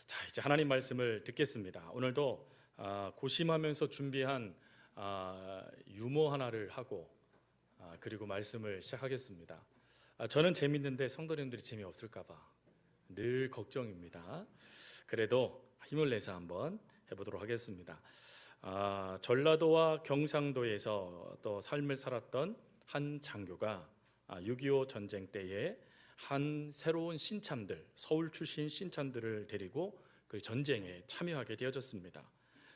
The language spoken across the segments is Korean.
자, 이제 하나님 말씀을 듣겠습니다. 오늘도 고심하면서 준비한 유머 하나를 하고 그리고 말씀을 시작하겠습니다. 저는 재밌는데 성도님들이 재미없을까 봐 늘 걱정입니다. 그래도 힘을 내서 한번 해보도록 하겠습니다. 전라도와 경상도에서 또 삶을 살았던 한 장교가 6.25 전쟁 때에 한 새로운 신참들, 서울 출신 신참들을 데리고 그 전쟁에 참여하게 되어졌습니다.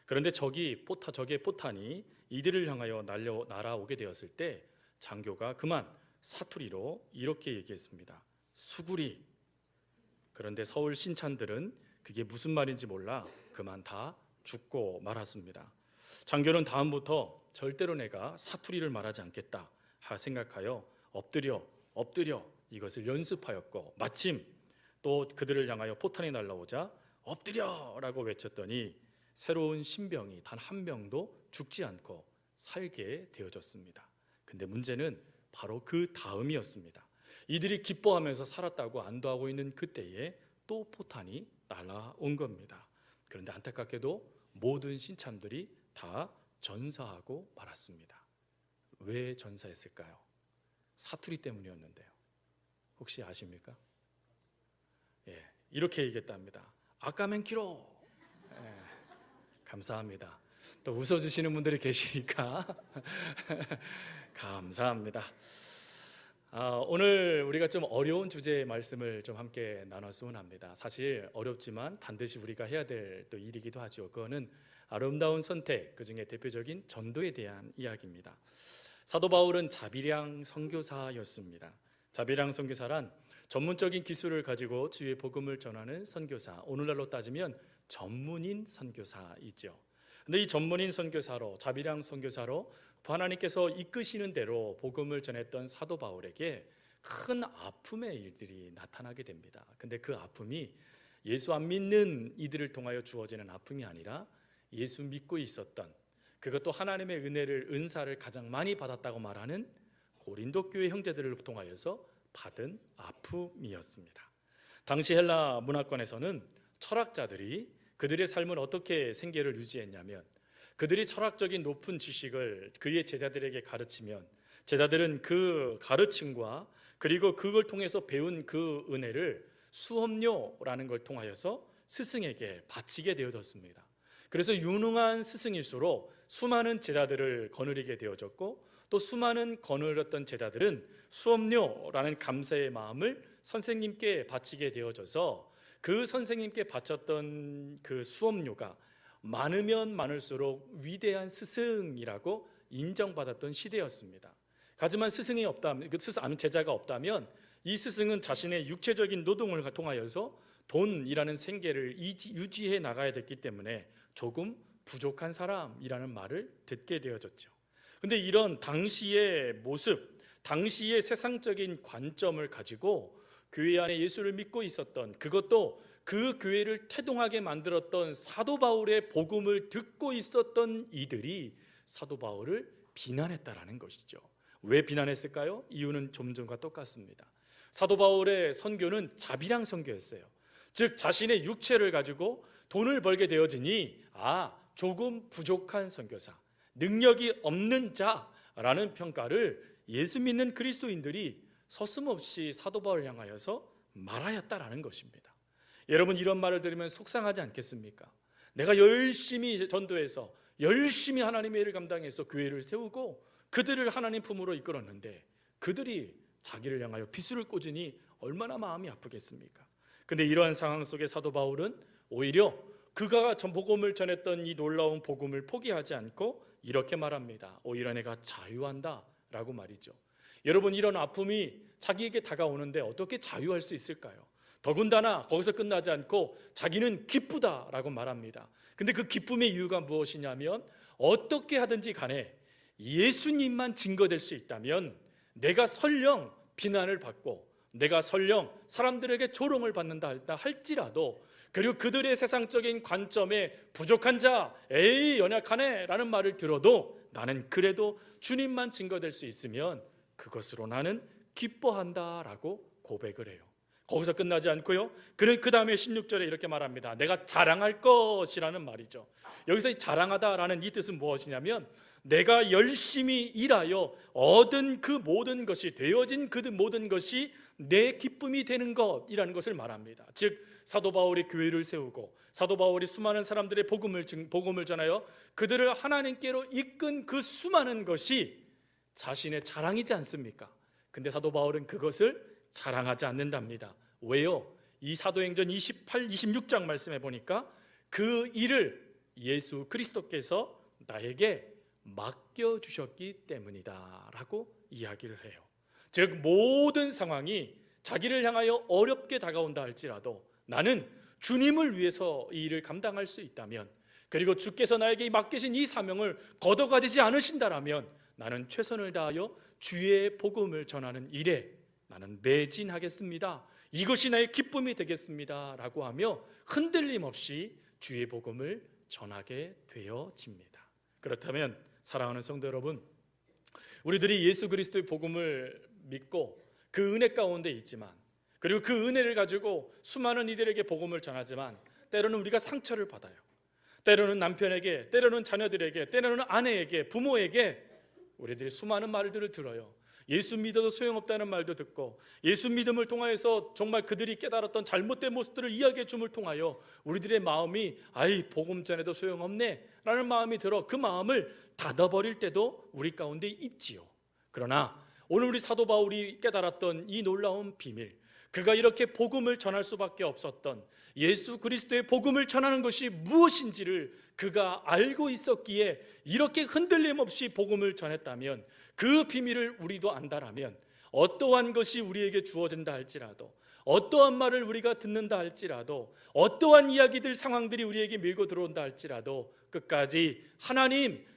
그런데 적의 포탄이 이들을 향하여 날아오게 되었을 때 장교가 그만 사투리로 이렇게 얘기했습니다. 수구리. 그런데 서울 신참들은 그게 무슨 말인지 몰라 그만 다 죽고 말았습니다. 장교는 다음부터 절대로 내가 사투리를 말하지 않겠다 생각하여 엎드려 이것을 연습하였고, 마침 또 그들을 향하여 포탄이 날아오자 엎드려라고 외쳤더니 새로운 신병이 단 한 명도 죽지 않고 살게 되어졌습니다. 근데 문제는 바로 그 다음이었습니다. 이들이 기뻐하면서 살았다고 안도하고 있는 그때에 또 포탄이 날아온 겁니다. 그런데 안타깝게도 모든 신참들이 다 전사하고 말았습니다. 왜 전사했을까요? 사투리 때문이었는데요. 혹시 아십니까? 이렇게 얘기했답니다. 아까맨키로. 감사합니다. 또 웃어주시는 분들이 계시니까 감사합니다. 오늘 우리가 좀 어려운 주제의 말씀을 좀 함께 나눴으면 합니다. 사실 어렵지만 반드시 우리가 해야 될 또 일이기도 하죠. 그거는 아름다운 선택, 그 중에 대표적인 전도에 대한 이야기입니다. 사도 바울은 자비량 선교사였습니다. 자비량 선교사란 전문적인 기술을 가지고 주의 복음을 전하는 선교사, 오늘날로 따지면 전문인 선교사이죠. 근데 이 전문인 선교사로, 자비량 선교사로 하나님께서 이끄시는 대로 복음을 전했던 사도 바울에게 큰 아픔의 일들이 나타나게 됩니다. 근데 그 아픔이 예수 안 믿는 이들을 통하여 주어지는 아픔이 아니라 예수 믿고 있었던, 그것도 하나님의 은사를 가장 많이 받았다고 말하는 고린도 교회 형제들을 통하여서 받은 아픔이었습니다. 당시 헬라 문화권에서는 철학자들이 그들의 삶을 어떻게 생계를 유지했냐면, 그들이 철학적인 높은 지식을 그의 제자들에게 가르치면 제자들은 그 가르침과 그리고 그걸 통해서 배운 그 은혜를 수업료라는 걸 통하여서 스승에게 바치게 되어졌습니다. 그래서 유능한 스승일수록 수많은 제자들을 거느리게 되어졌고, 또 수많은 거느렸던 제자들은 수업료라는 감사의 마음을 선생님께 바치게 되어져서 그 선생님께 바쳤던 그 수업료가 많으면 많을수록 위대한 스승이라고 인정받았던 시대였습니다. 하지만 스승이 없다면, 제자가 없다면 이 스승은 자신의 육체적인 노동을 통하여서 돈이라는 생계를 유지해 나가야 됐기 때문에 조금 부족한 사람이라는 말을 듣게 되어졌죠. 근데 이런 당시의 모습, 당시의 세상적인 관점을 가지고 교회 안에 예수를 믿고 있었던, 그것도 그 교회를 태동하게 만들었던 사도 바울의 복음을 듣고 있었던 이들이 사도 바울을 비난했다라는 것이죠. 왜 비난했을까요? 이유는 좀 전과 똑같습니다. 사도 바울의 선교는 자비량 선교였어요. 즉 자신의 육체를 가지고 돈을 벌게 되어지니 조금 부족한 선교사, 능력이 없는 자라는 평가를 예수 믿는 그리스도인들이 서슴없이 사도 바울을 향하여서 말하였다라는 것입니다. 여러분, 이런 말을 들으면 속상하지 않겠습니까? 내가 열심히 전도해서 열심히 하나님의 일을 감당해서 교회를 세우고 그들을 하나님 품으로 이끌었는데 그들이 자기를 향하여 비수를 꽂으니 얼마나 마음이 아프겠습니까? 근데 이러한 상황 속에 사도 바울은 오히려 그가 복음을 전했던 이 놀라운 복음을 포기하지 않고 이렇게 말합니다. 오히려 내가 자유한다 라고 말이죠. 여러분, 이런 아픔이 자기에게 다가오는데 어떻게 자유할 수 있을까요? 더군다나 거기서 끝나지 않고 자기는 기쁘다라고 말합니다. 근데 그 기쁨의 이유가 무엇이냐면, 어떻게 하든지 간에 예수님만 증거될 수 있다면 내가 설령 비난을 받고 내가 설령 사람들에게 조롱을 받는다 할지라도, 그리고 그들의 세상적인 관점에 부족한 자, 에이 연약하네 라는 말을 들어도 나는 그래도 주님만 증거될 수 있으면 그것으로 나는 기뻐한다라고 고백을 해요. 거기서 끝나지 않고요. 그 다음에 16절에 이렇게 말합니다. 내가 자랑할 것이라는 말이죠. 여기서 이 자랑하다라는 이 뜻은 무엇이냐면 내가 열심히 일하여 얻은 그 모든 것이, 되어진 그 모든 것이 내 기쁨이 되는 것이라는 것을 말합니다. 즉 사도 바울이 교회를 세우고 사도 바울이 수많은 사람들의 복음을 전하여 그들을 하나님께로 이끈 그 수많은 것이 자신의 자랑이지 않습니까? 근데 사도 바울은 그것을 자랑하지 않는답니다. 왜요? 이 사도행전 28, 26장 말씀해 보니까 그 일을 예수 그리스도께서 나에게 맡겨주셨기 때문이다 라고 이야기를 해요. 즉 모든 상황이 자기를 향하여 어렵게 다가온다 할지라도 나는 주님을 위해서 이 일을 감당할 수 있다면, 그리고 주께서 나에게 맡기신 이 사명을 걷어가지지 않으신다라면 나는 최선을 다하여 주의 복음을 전하는 일에 나는 매진하겠습니다. 이것이 나의 기쁨이 되겠습니다 라고 하며 흔들림 없이 주의 복음을 전하게 되어집니다. 그렇다면 사랑하는 성도 여러분, 우리들이 예수 그리스도의 복음을 믿고 그 은혜 가운데 있지만, 그리고 그 은혜를 가지고 수많은 이들에게 복음을 전하지만 때로는 우리가 상처를 받아요. 때로는 남편에게, 때로는 자녀들에게, 때로는 아내에게, 부모에게 우리들이 수많은 말들을 들어요. 예수 믿어도 소용없다는 말도 듣고, 예수 믿음을 통하여서 정말 그들이 깨달았던 잘못된 모습들을 이야기해 줌을 통하여 우리들의 마음이 아이 복음 전해도 소용없네 라는 마음이 들어 그 마음을 닫아버릴 때도 우리 가운데 있지요. 그러나 오늘 우리 사도 바울이 깨달았던 이 놀라운 비밀, 그가 이렇게 복음을 전할 수밖에 없었던 예수 그리스도의 복음을 전하는 것이 무엇인지를 그가 알고 있었기에 이렇게 흔들림 없이 복음을 전했다면, 그 비밀을 우리도 안다라면 어떠한 것이 우리에게 주어진다 할지라도, 어떠한 말을 우리가 듣는다 할지라도, 어떠한 이야기들, 상황들이 우리에게 밀고 들어온다 할지라도 끝까지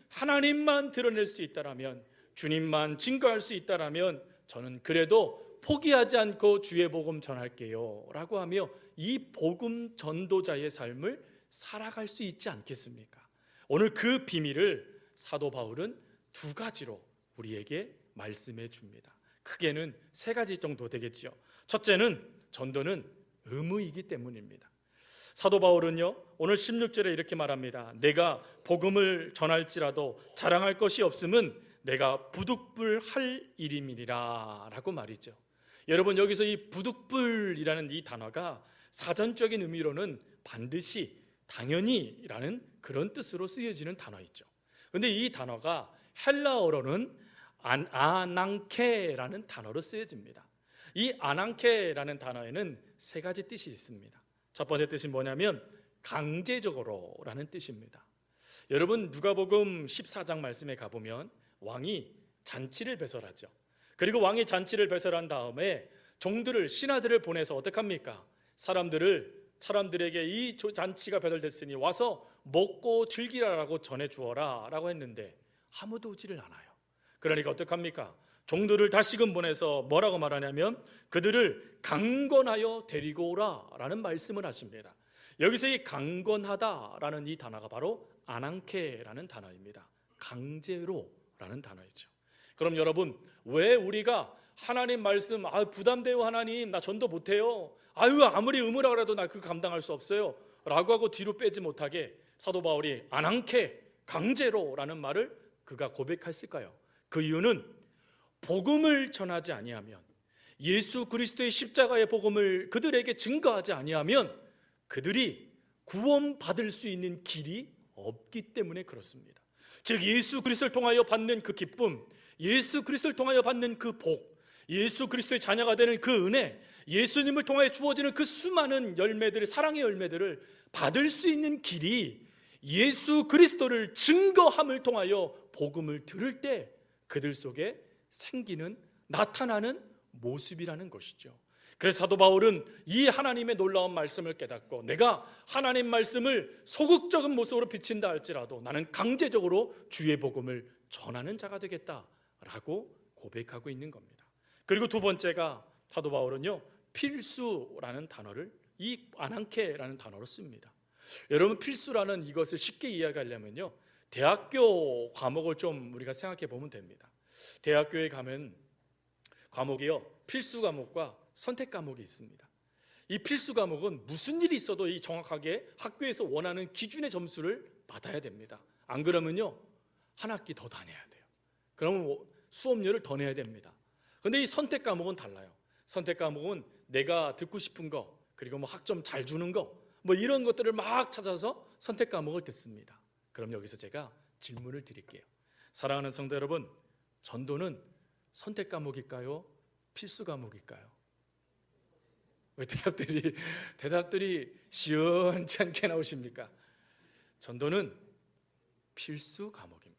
하나님만 드러낼 수 있다라면, 주님만 증거할 수 있다라면 저는 그래도 포기하지 않고 주의 복음 전할게요 라고 하며 이 복음 전도자의 삶을 살아갈 수 있지 않겠습니까? 오늘 그 비밀을 사도 바울은 두 가지로 우리에게 말씀해 줍니다. 크게는 세 가지 정도 되겠지요. 첫째는 전도는 의무이기 때문입니다. 사도 바울은요 오늘 16절에 이렇게 말합니다. 내가 복음을 전할지라도 자랑할 것이 없음은 내가 부득불할 일임이니라 라고 말이죠. 여러분, 여기서 이 부득불이라는 이 단어가 사전적인 의미로는 반드시, 당연히라는 그런 뜻으로 쓰여지는 단어이죠. 그런데 이 단어가 헬라어로는 아낭케라는 단어로 쓰여집니다. 이 아낭케라는 단어에는 세 가지 뜻이 있습니다. 첫 번째 뜻이 뭐냐면 강제적으로라는 뜻입니다. 여러분, 누가복음 14장 말씀에 가보면 왕이 잔치를 배설하죠. 그리고 왕이 잔치를 배설한 다음에 종들을, 신하들을 보내서 어떻게 합니까? 사람들에게 이 잔치가 배설됐으니 와서 먹고 즐기라라고 전해 주어라 라고 했는데 아무도 오지를 않아요. 그러니까 어떻게 합니까? 종들을 다시금 보내서 뭐라고 말하냐면 그들을 강권하여 데리고 오라 라는 말씀을 하십니다. 여기서 이 강권하다라는 이 단어가 바로 아낭케라는 단어입니다. 강제로 라는 단어이죠. 그럼 여러분, 왜 우리가 하나님 말씀 부담돼요, 하나님 나 전도 못해요, 아무리 의무라 그래도 나 그거 감당할 수 없어요 라고 하고 뒤로 빼지 못하게 사도 바울이 아낭케, 강제로라는 말을 그가 고백했을까요? 그 이유는 복음을 전하지 아니하면, 예수 그리스도의 십자가의 복음을 그들에게 증거하지 아니하면 그들이 구원받을 수 있는 길이 없기 때문에 그렇습니다. 즉 예수 그리스도를 통하여 받는 그 기쁨, 예수 그리스도를 통하여 받는 그 복, 예수 그리스도의 자녀가 되는 그 은혜, 예수님을 통하여 주어지는 그 수많은 열매들, 사랑의 열매들을 받을 수 있는 길이 예수 그리스도를 증거함을 통하여 복음을 들을 때 그들 속에 생기는, 나타나는 모습이라는 것이죠. 그래서 사도 바울은 이 하나님의 놀라운 말씀을 깨닫고 내가 하나님 말씀을 소극적인 모습으로 비친다 할지라도 나는 강제적으로 주의 복음을 전하는 자가 되겠다라고 고백하고 있는 겁니다. 그리고 두 번째가 사도 바울은요 필수라는 단어를 이 아낭케라는 단어로 씁니다. 여러분, 필수라는 이것을 쉽게 이해하려면요 대학교 과목을 좀 우리가 생각해 보면 됩니다. 대학교에 가면 과목이요 필수 과목과 선택 과목이 있습니다. 이 필수 과목은 무슨 일이 있어도 이 정확하게 학교에서 원하는 기준의 점수를 받아야 됩니다. 안 그러면요 한 학기 더 다녀야 돼요. 그러면 수업료를 더 내야 됩니다. 근데 이 선택 과목은 달라요. 선택 과목은 내가 듣고 싶은 거, 그리고 뭐 학점 잘 주는 거, 뭐 이런 것들을 막 찾아서 선택 과목을 듣습니다. 그럼 여기서 제가 질문을 드릴게요. 사랑하는 성도 여러분, 전도는 선택 과목일까요? 필수 과목일까요? 왜 대답들이 시원치 않게 나오십니까? 전도는 필수 과목입니다.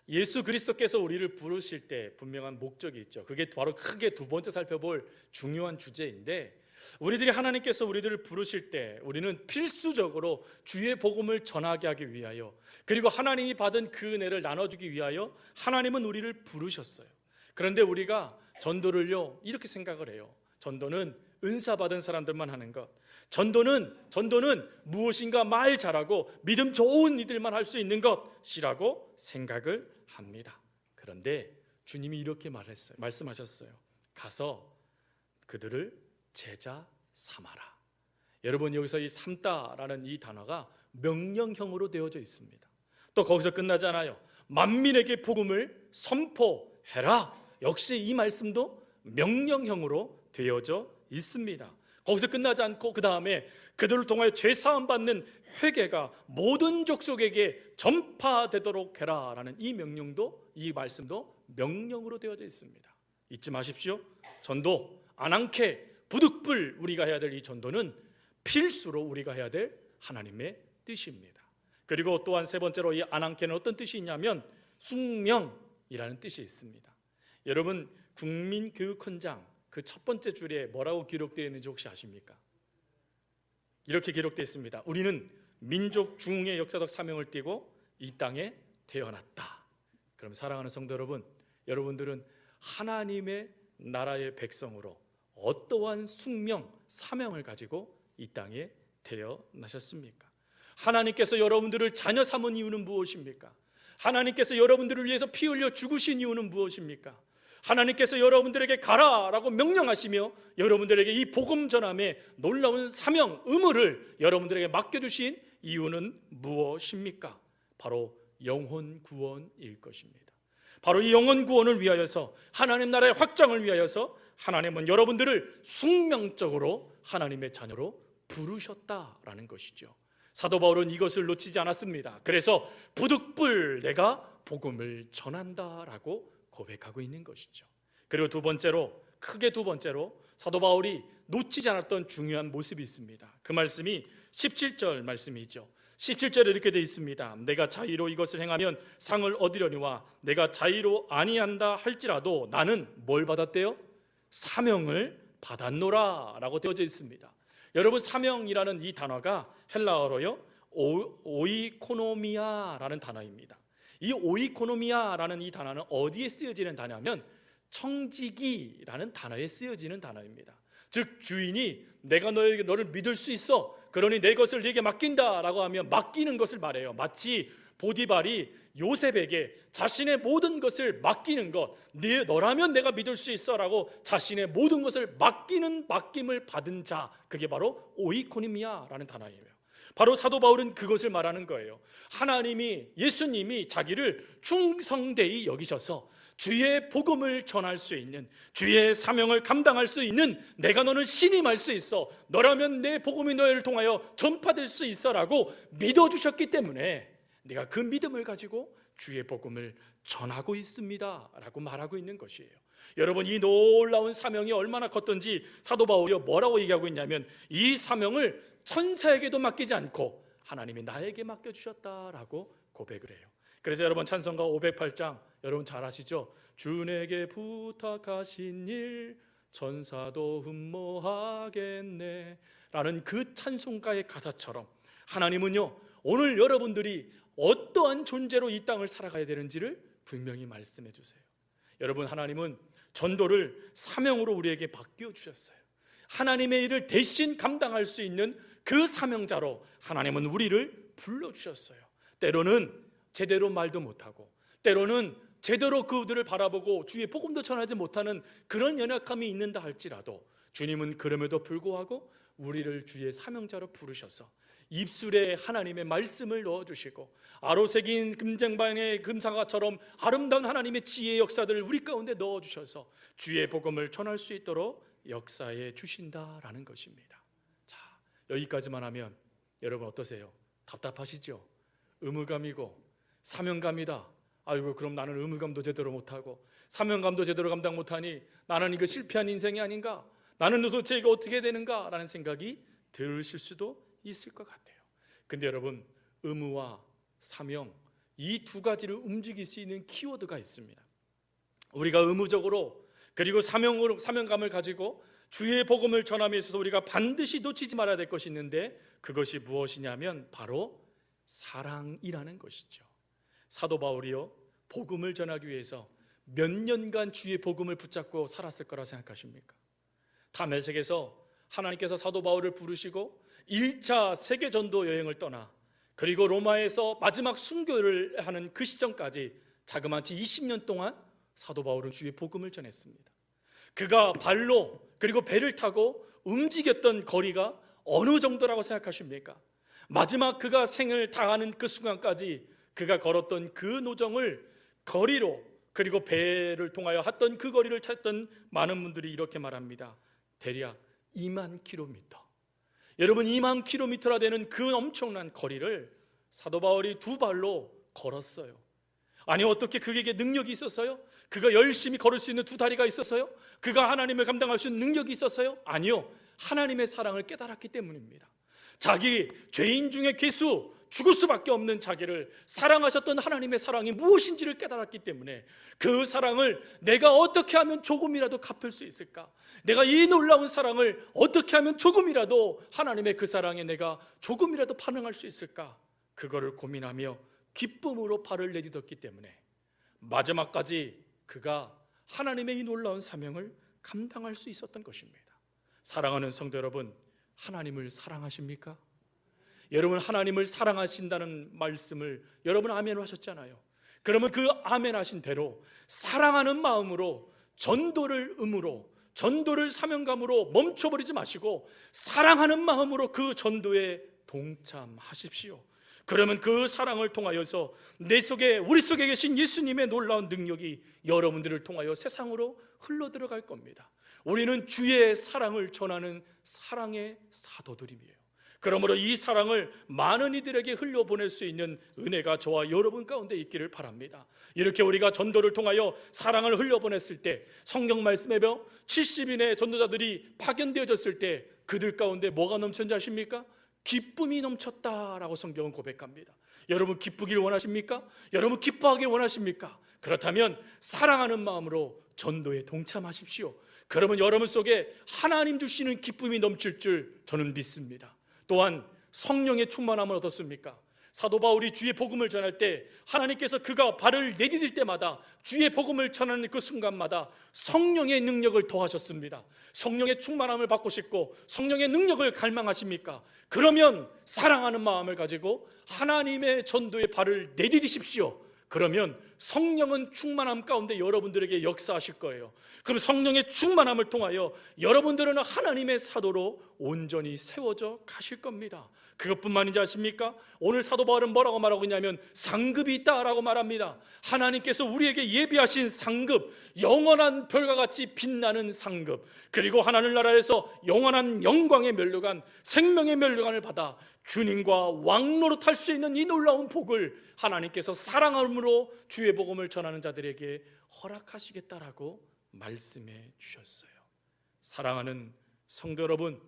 예수 그리스도께서 우리를 부르실 때 분명한 목적이 있죠. 그게 바로 크게 두 번째 살펴볼 중요한 주제인데, 우리들이 하나님께서 우리들을 부르실 때 우리는 필수적으로 주의 복음을 전하게 하기 위하여, 그리고 하나님이 받은 그 은혜를 나눠주기 위하여 하나님은 우리를 부르셨어요. 그런데 우리가 전도를요 이렇게 생각을 해요. 전도는 은사 받은 사람들만 하는 것, 전도는 무엇인가 말 잘하고 믿음 좋은 이들만 할 수 있는 것이라고 생각을 합니다. 그런데 주님이 이렇게 말씀하셨어요. 가서 그들을 제자 삼아라. 여러분, 여기서 이 삼다라는 이 단어가 명령형으로 되어져 있습니다. 또 거기서 끝나지 않아요. 만민에게 복음을 선포해라. 역시 이 말씀도 명령형으로 되어져 있습니다. 거기서 끝나지 않고 그 다음에 그들을 통하여 죄사함 받는 회개가 모든 족속에게 전파되도록 해라 라는 이 명령도, 이 말씀도 명령으로 되어져 있습니다. 잊지 마십시오. 전도, 안앙케, 부득불 우리가 해야 될 이 전도는 필수로 우리가 해야 될 하나님의 뜻입니다. 그리고 또한 세 번째로 이 안앙케는 어떤 뜻이 있냐면 숙명이라는 뜻이 있습니다. 여러분, 국민교육헌장 그 첫 번째 줄에 뭐라고 기록되어 있는지 혹시 아십니까? 이렇게 기록되어 있습니다. 우리는 민족 중흥의 역사적 사명을 띠고 이 땅에 태어났다. 그럼 사랑하는 성도 여러분, 여러분들은 하나님의 나라의 백성으로 어떠한 숙명, 사명을 가지고 이 땅에 태어나셨습니까? 하나님께서 여러분들을 자녀 삼은 이유는 무엇입니까? 하나님께서 여러분들을 위해서 피 흘려 죽으신 이유는 무엇입니까? 하나님께서 여러분들에게 가라라고 명령하시며 여러분들에게 이 복음 전함의 놀라운 사명, 의무를 여러분들에게 맡겨주신 이유는 무엇입니까? 바로 영혼 구원일 것입니다. 바로 이 영혼 구원을 위하여서, 하나님 나라의 확장을 위하여서 하나님은 여러분들을 숙명적으로 하나님의 자녀로 부르셨다라는 것이죠. 사도 바울은 이것을 놓치지 않았습니다. 그래서 부득불 내가 복음을 전한다라고 고백하고 있는 것이죠. 그리고 크게 두 번째로 사도 바울이 놓치지 않았던 중요한 모습이 있습니다. 그 말씀이 17절 말씀이죠. 17절에 이렇게 되어 있습니다. 내가 자의로 이것을 행하면 상을 얻으려니와 내가 자의로 아니한다 할지라도 나는 뭘 받았대요? 사명을 받았노라 라고 되어져 있습니다. 여러분, 사명이라는 이 단어가 헬라어로요 오이코노미아라는 단어입니다. 이 오이코노미아라는 이 단어는 어디에 쓰여지는 단어냐면 청지기라는 단어에 쓰여지는 단어입니다. 즉 주인이 내가 너를 믿을 수 있어, 그러니 내 것을 네게 맡긴다라고 하면 맡기는 것을 말해요. 마치 보디발이 요셉에게 자신의 모든 것을 맡기는 것, 너라면 내가 믿을 수 있어라고 자신의 모든 것을 맡김을 받은 자, 그게 바로 오이코노미아라는 단어예요. 바로 사도 바울은 그것을 말하는 거예요. 예수님이 자기를 충성되이 여기셔서 주의 복음을 전할 수 있는, 주의 사명을 감당할 수 있는, 내가 너를 신임할 수 있어, 너라면 내 복음이 너를 통하여 전파될 수 있어라고 믿어주셨기 때문에 내가 그 믿음을 가지고 주의 복음을 전하고 있습니다 라고 말하고 있는 것이에요. 여러분, 이 놀라운 사명이 얼마나 컸던지 사도 바울이 뭐라고 얘기하고 있냐면 이 사명을 천사에게도 맡기지 않고 하나님이 나에게 맡겨주셨다라고 고백을 해요. 그래서 여러분, 찬송가 508장 여러분 잘 아시죠? 주 내게 부탁하신 일 천사도 흠모하겠네 라는 그 찬송가의 가사처럼 하나님은요 오늘 여러분들이 어떠한 존재로 이 땅을 살아가야 되는지를 분명히 말씀해 주세요. 여러분, 하나님은 전도를 사명으로 우리에게 맡겨주셨어요. 하나님의 일을 대신 감당할 수 있는 그 사명자로 하나님은 우리를 불러주셨어요. 때로는 제대로 말도 못하고, 때로는 제대로 그들을 바라보고 주의 복음도 전하지 못하는 그런 연약함이 있는다 할지라도 주님은 그럼에도 불구하고 우리를 주의 사명자로 부르셔서 입술에 하나님의 말씀을 넣어주시고 아로새긴 금쟁반의 금상아처럼 아름다운 하나님의 지혜의 역사들을 우리 가운데 넣어주셔서 주의 복음을 전할 수 있도록 역사해 주신다라는 것입니다. 자, 여기까지만 하면 여러분 어떠세요? 답답하시죠? 의무감이고 사명감이다. 아이고, 그럼 나는 의무감도 제대로 못하고 사명감도 제대로 감당 못하니 나는 이거 실패한 인생이 아닌가? 나는 도대체 이거 어떻게 되는가? 라는 생각이 들으실 수도 있을 것 같아요. 근데 여러분, 의무와 사명, 이 두 가지를 움직일 수 있는 키워드가 있습니다. 우리가 의무적으로 그리고 사명감을 가지고 주의 복음을 전함에 있어서 우리가 반드시 놓치지 말아야 될 것이 있는데, 그것이 무엇이냐면 바로 사랑이라는 것이죠. 사도 바울이요, 복음을 전하기 위해서 몇 년간 주의 복음을 붙잡고 살았을 거라 생각하십니까? 다메섹에서 하나님께서 사도 바울을 부르시고 1차 세계전도 여행을 떠나 그리고 로마에서 마지막 순교를 하는 그 시점까지 자그마치 20년 동안 사도 바울은 주의 복음을 전했습니다. 그가 발로 그리고 배를 타고 움직였던 거리가 어느 정도라고 생각하십니까? 마지막 그가 생을 다하는 그 순간까지 그가 걸었던 그 노정을 거리로 그리고 배를 통하여 했던 그 거리를 찾던 많은 분들이 이렇게 말합니다. 대략 2만 킬로미터. 여러분, 2만 킬로미터나 되는 그 엄청난 거리를 사도 바울이 두 발로 걸었어요. 아니, 어떻게 그에게 능력이 있었어요? 그가 열심히 걸을 수 있는 두 다리가 있었어요? 그가 하나님을 감당할 수 있는 능력이 있었어요? 아니요, 하나님의 사랑을 깨달았기 때문입니다. 자기 죄인 중에 괴수, 죽을 수밖에 없는 자기를 사랑하셨던 하나님의 사랑이 무엇인지를 깨달았기 때문에 그 사랑을 내가 어떻게 하면 조금이라도 갚을 수 있을까? 내가 이 놀라운 사랑을 어떻게 하면 조금이라도 하나님의 그 사랑에 내가 조금이라도 반응할 수 있을까? 그거를 고민하며 기쁨으로 발을 내딛었기 때문에 마지막까지 그가 하나님의 이 놀라운 사명을 감당할 수 있었던 것입니다. 사랑하는 성도 여러분, 하나님을 사랑하십니까? 여러분, 하나님을 사랑하신다는 말씀을 여러분 아멘 하셨잖아요. 그러면 그 아멘 하신 대로 사랑하는 마음으로 전도를 의무로, 전도를 사명감으로 멈춰버리지 마시고 사랑하는 마음으로 그 전도에 동참하십시오. 그러면 그 사랑을 통하여서 내 속에, 우리 속에 계신 예수님의 놀라운 능력이 여러분들을 통하여 세상으로 흘러들어갈 겁니다. 우리는 주의 사랑을 전하는 사랑의 사도들이에요. 그러므로 이 사랑을 많은 이들에게 흘려보낼 수 있는 은혜가 저와 여러분 가운데 있기를 바랍니다. 이렇게 우리가 전도를 통하여 사랑을 흘려보냈을 때, 성경 말씀에 벼 70인의 전도자들이 파견되어졌을 때 그들 가운데 뭐가 넘쳤는지 아십니까? 기쁨이 넘쳤다라고 성경은 고백합니다. 여러분, 기쁘길 원하십니까? 여러분, 기뻐하길 원하십니까? 그렇다면 사랑하는 마음으로 전도에 동참하십시오. 그러면 여러분 속에 하나님 주시는 기쁨이 넘칠 줄 저는 믿습니다. 또한 성령의 충만함은 어떻습니까? 사도 바울이 주의 복음을 전할 때 하나님께서 그가 발을 내디딜 때마다 주의 복음을 전하는 그 순간마다 성령의 능력을 더하셨습니다. 성령의 충만함을 받고 싶고 성령의 능력을 갈망하십니까? 그러면 사랑하는 마음을 가지고 하나님의 전도의 발을 내디디십시오. 그러면 성령은 충만함 가운데 여러분들에게 역사하실 거예요. 그럼 성령의 충만함을 통하여 여러분들은 하나님의 사도로 온전히 세워져 가실 겁니다. 그것뿐만인지 아십니까? 오늘 사도 바울은 뭐라고 말하고 있냐면 상급이 있다라고 말합니다. 하나님께서 우리에게 예비하신 상급, 영원한 별과 같이 빛나는 상급, 그리고 하나님 나라에서 영원한 영광의 면류관, 생명의 면류관을 받아 주님과 왕노릇 할 수 있는 이 놀라운 복을 하나님께서 사랑함으로 주의 복음을 전하는 자들에게 허락하시겠다라고 말씀해 주셨어요. 사랑하는 성도 여러분,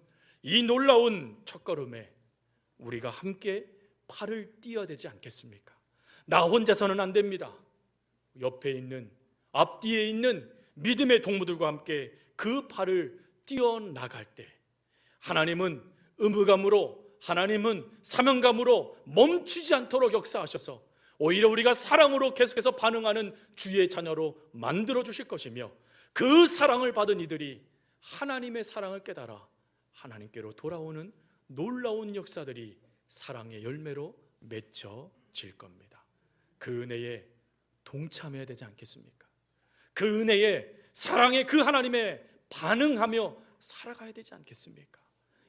이 놀라운 첫걸음에 우리가 함께 팔을 띄어야 되지 않겠습니까? 나 혼자서는 안 됩니다. 옆에 있는, 앞뒤에 있는 믿음의 동무들과 함께 그 팔을 띄어나갈 때 하나님은 의무감으로, 하나님은 사명감으로 멈추지 않도록 역사하셔서 오히려 우리가 사랑으로 계속해서 반응하는 주의 자녀로 만들어 주실 것이며, 그 사랑을 받은 이들이 하나님의 사랑을 깨달아 하나님께로 돌아오는 놀라운 역사들이 사랑의 열매로 맺혀질 겁니다. 그 은혜에 동참해야 되지 않겠습니까? 그 은혜에, 사랑의 그 하나님에 반응하며 살아가야 되지 않겠습니까?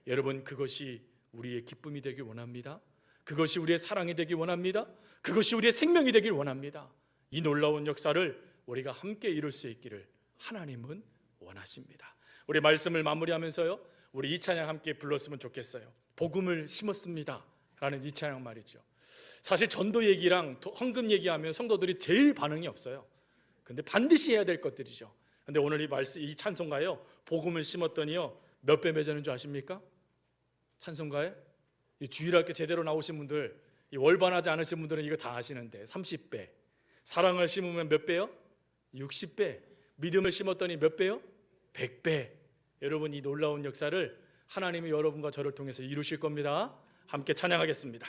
여러분, 그것이 우리의 기쁨이 되길 원합니다. 그것이 우리의 사랑이 되길 원합니다. 그것이 우리의 생명이 되길 원합니다. 이 놀라운 역사를 우리가 함께 이룰 수 있기를 하나님은 원하십니다. 우리 말씀을 마무리하면서요, 우리 이 찬양 함께 불렀으면 좋겠어요. 복음을 심었습니다 라는 이 찬양 말이죠. 사실 전도 얘기랑 헌금 얘기하면 성도들이 제일 반응이 없어요. 근데 반드시 해야 될 것들이죠. 근데 오늘 이 말씀, 이 찬송가요, 복음을 심었더니요, 몇 배 맺었는 줄 아십니까? 찬송가에 이 주일학교 제대로 나오신 분들, 이 월반하지 않으신 분들은 이거 다 아시는데 30배. 사랑을 심으면 몇 배요? 60배. 믿음을 심었더니 몇 배요? 100배. 여러분, 이 놀라운 역사를 하나님이 여러분과 저를 통해서 이루실 겁니다. 함께 찬양하겠습니다.